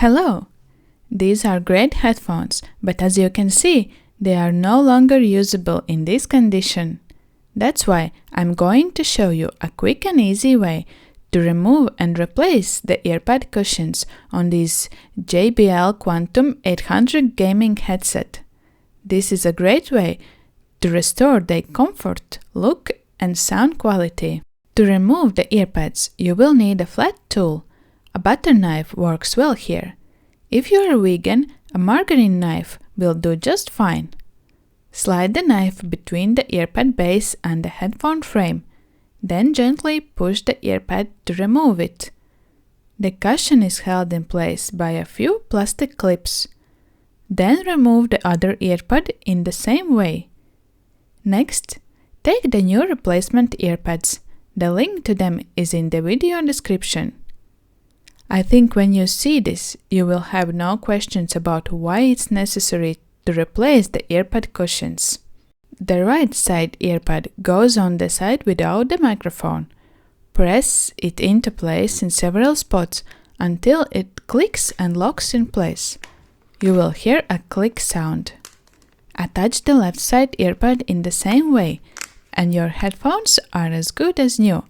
Hello! These are great headphones, but as you can see, they are no longer usable in this condition. That's why I'm going to show you a quick and easy way to remove and replace the earpad cushions on this JBL Quantum 800 gaming headset. This is a great way to restore their comfort, look and sound quality. To remove the earpads, you will need a flat tool. A butter knife works well here. If you are vegan, a margarine knife will do just fine. Slide the knife between the earpad base and the headphone frame. Then gently push the earpad to remove it. The cushion is held in place by a few plastic clips. Then remove the other earpad in the same way. Next, take the new replacement earpads. The link to them is in the video description. I think when you see this, you will have no questions about why it's necessary to replace the earpad cushions. The right side earpad goes on the side without the microphone. Press it into place in several spots until it clicks and locks in place. You will hear a click sound. Attach the left side earpad in the same way, and your headphones are as good as new.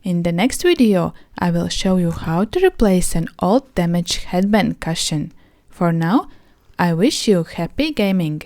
In the next video, I will show you how to replace an old damaged headband cushion. For now, I wish you happy gaming!